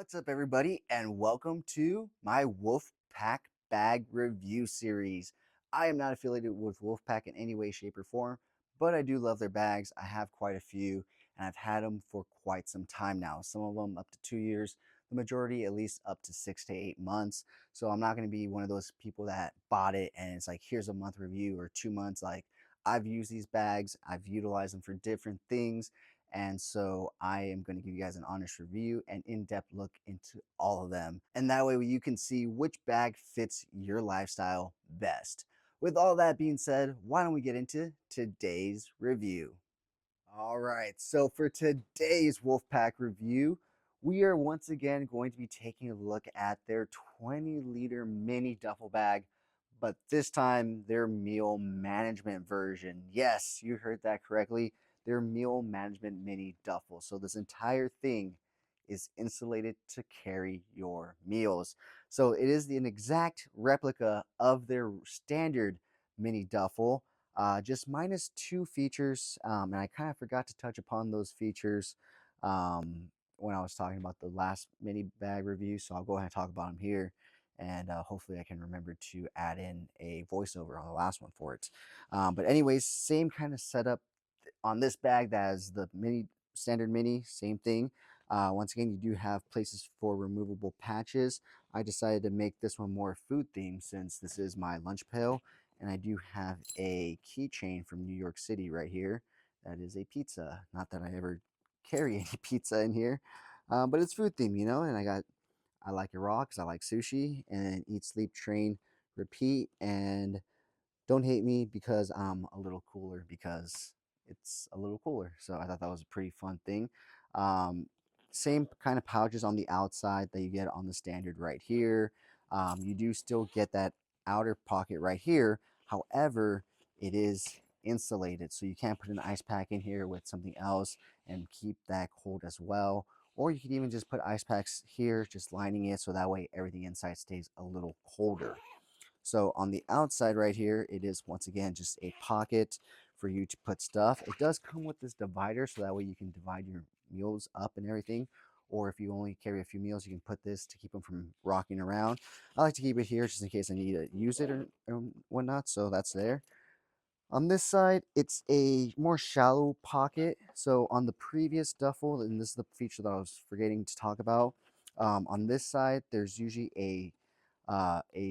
What's up, everybody, and welcome to my WolfPak bag review series. I am not affiliated with WolfPak in any way, shape, or form, but I do love their bags. I have quite a few, and I've had them for quite some time now. Some of them up to 2 years, the majority at least up to 6 to 8 months. So I'm not going to be one of those people that bought it and it's like, here's a month review or 2 months. Like, I've used these bags, I've utilized them for different things, and so I am going to give you guys an honest review and in-depth look into all of them. And that way you can see which bag fits your lifestyle best. With all that being said, why don't we get into today's review? All right, so for today's WolfPak review, we are once again going to be taking a look at their 20-liter mini duffel bag, but this time their meal management version. Yes, you heard that correctly. Their meal management mini duffel. So this entire thing is insulated to carry your meals. So it is an exact replica of their standard mini duffel, just minus two features, and I kind of forgot to touch upon those features when I was talking about the last mini bag review, so I'll go ahead and talk about them here, and hopefully I can remember to add in a voiceover on the last one for it. But anyways, same kind of setup on this bag as the mini standard mini, same thing. Once again, you do have places for removable patches. I decided to make this one more food themed since this is my lunch pail, and I do have a keychain from New York City right here. That is a pizza. Not that I ever carry any pizza in here, but it's food themed, And I like it raw because I like sushi, and eat, sleep, train, repeat, and don't hate me because I'm a little cooler because it's a little cooler. So I thought that was a pretty fun thing. Um, Same kind of pouches on the outside that you get on the standard right here. You do still get that outer pocket right here. However, it is insulated, so you can't put an ice pack in here with something else and keep that cold as well. Or you could even just put ice packs here, just lining it so that way everything inside stays a little colder. So on the outside right here, it is once again just a pocket for you to put stuff. It does come with this divider, so that way you can divide your meals up and everything. Or if you only carry a few meals, you can put this to keep them from rocking around. I like to keep it here just in case I need to use it or whatnot, so that's there. On this side, it's a more shallow pocket. So on the previous duffel, and this is the feature that I was forgetting to talk about, on this side, there's usually a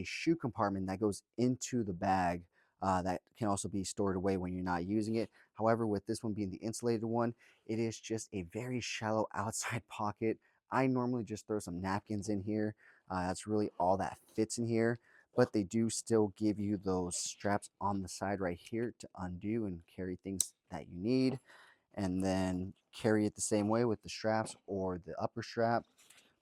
shoe compartment that goes into the bag that can also be stored away when you're not using it. However, with this one being the insulated one, it is just a very shallow outside pocket. I normally just throw some napkins in here. That's really all that fits in here, but they do still give you those straps on the side right here to undo and carry things that you need, and then carry it the same way with the straps or the upper strap.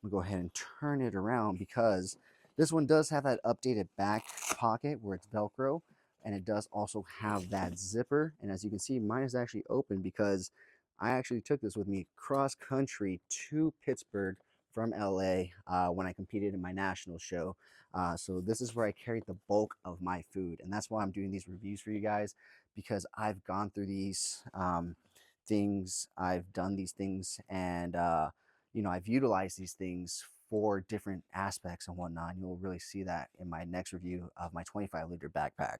I'm gonna go ahead and turn it around because this one does have that updated back pocket where it's Velcro, and it does also have that zipper. And as you can see, mine is actually open because I actually took this with me cross country to Pittsburgh from LA when I competed in my national show. So this is where I carried the bulk of my food, and that's why I'm doing these reviews for you guys, because I've gone through these things, I've done these things, and I've utilized these things for different aspects and whatnot. And you'll really see that in my next review of my 25-liter backpack.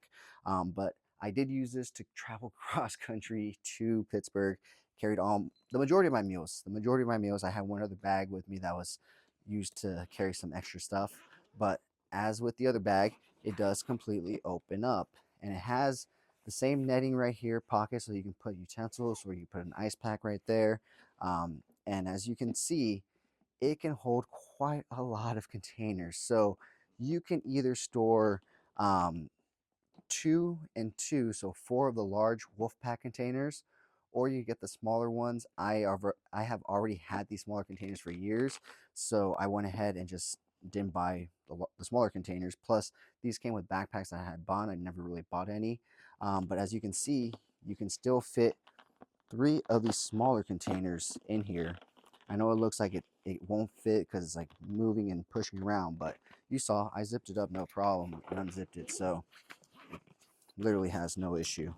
But I did use this to travel cross country to Pittsburgh, carried all the majority of my meals. The majority of my meals, I had one other bag with me that was used to carry some extra stuff. But as with the other bag, it does completely open up. And it has the same netting right here, pocket, so you can put utensils or you put an ice pack right there. And as you can see, it can hold quite a lot of containers. So you can either store um, two and two, so four of the large WolfPak containers, or you get the smaller ones. I have already had these smaller containers for years, so I went ahead and just didn't buy the smaller containers. Plus, these came with backpacks that I had bought. I never really bought any. But as you can see, you can still fit three of these smaller containers in here. I know it looks like it won't fit because it's like moving and pushing around, but you saw I zipped it up no problem and unzipped it, so it literally has no issue.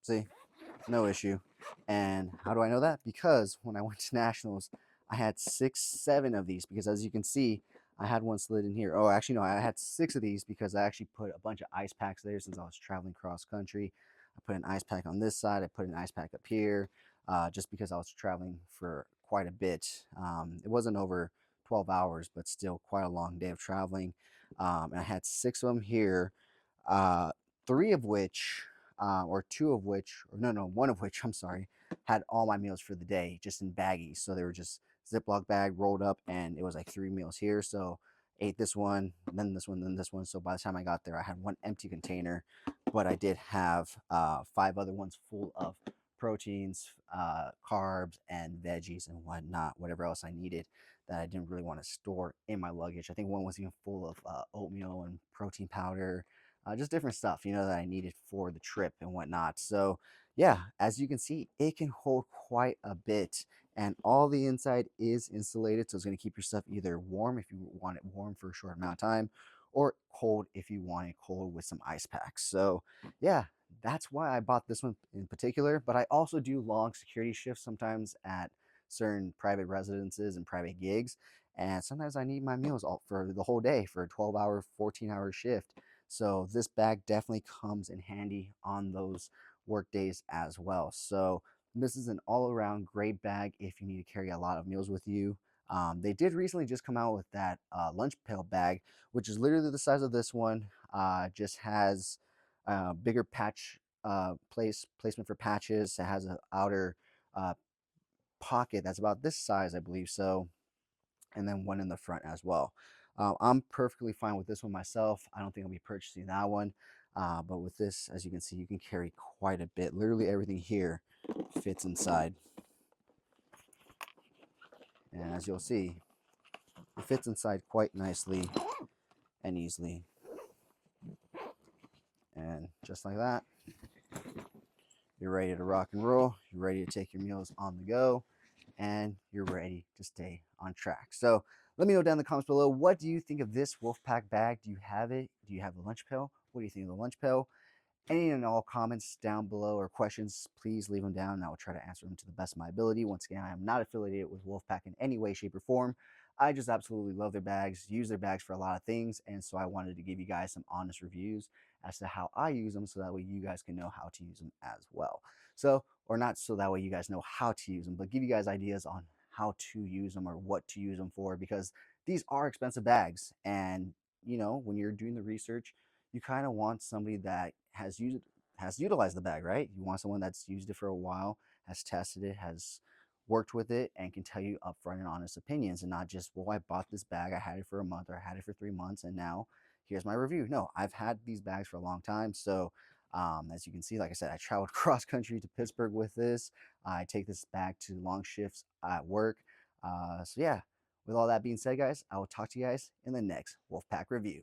See, no issue. And how do I know that? Because when I went to nationals, I had 7 of these because, as you can see, I had one slid in here. Oh, actually, no, I had 6 of these because I actually put a bunch of ice packs there since I was traveling cross country. I put an ice pack on this side. I put an ice pack up here just because I was traveling for quite a bit. It wasn't over 12 hours, but still quite a long day of traveling. And I had 6 of them here, uh, 3 of which, or 2 of which, or no, no, 1 of which, I'm sorry, had all my meals for the day just in baggies. So they were just Ziploc bag rolled up, and it was like 3 meals here. So ate this one, then this one, then this one. So by the time I got there, I had 1 empty container, but I did have 5 other ones full of proteins, carbs, and veggies and whatnot, whatever else I needed that I didn't really want to store in my luggage. I think one was even full of oatmeal and protein powder, just different stuff, that I needed for the trip and whatnot. So, yeah, as you can see, it can hold quite a bit, and all the inside is insulated. So, it's going to keep your stuff either warm if you want it warm for a short amount of time, or cold if you want it cold with some ice packs. So, yeah, that's why I bought this one in particular. But I also do long security shifts sometimes at certain private residences and private gigs. And sometimes I need my meals all for the whole day for a 12-hour, 14-hour shift. So this bag definitely comes in handy on those work days as well. So this is an all-around great bag if you need to carry a lot of meals with you. They did recently just come out with that lunch pail bag, which is literally the size of this one. Just has bigger patch placement for patches. It has an outer uh, pocket that's about this size, I believe so, and then one in the front as well. I'm perfectly fine with this one myself. I don't think I'll be purchasing that one. But with this, as you can see, you can carry quite a bit. Literally everything here fits inside. And as you'll see, it fits inside quite nicely and easily. And just like that, you're ready to rock and roll. You're ready to take your meals on the go, and you're ready to stay on track. So let me know down in the comments below, what do you think of this WolfPak bag? Do you have it? Do you have the lunch pail? What do you think of the lunch pail? Any and all comments down below or questions, please leave them down and I will try to answer them to the best of my ability. Once again, I am not affiliated with WolfPak in any way, shape, or form. I just absolutely love their bags, use their bags for a lot of things, and so I wanted to give you guys some honest reviews as to how I use them so that way you guys can know how to use them as well. So, or not so that way you guys know how to use them, but give you guys ideas on how to use them or what to use them for, because these are expensive bags. And, when you're doing the research, you kind of want somebody that has utilized the bag, right? You want someone that's used it for a while, has tested it, has worked with it, and can tell you upfront and honest opinions, and not just, well, I bought this bag, I had it for a month, or I had it for 3 months, and now here's my review. No, I've had these bags for a long time. So as you can see, like I said, I traveled cross country to Pittsburgh with this. I take this bag to long shifts at work. So yeah, with all that being said, guys, I will talk to you guys in the next WolfPak review.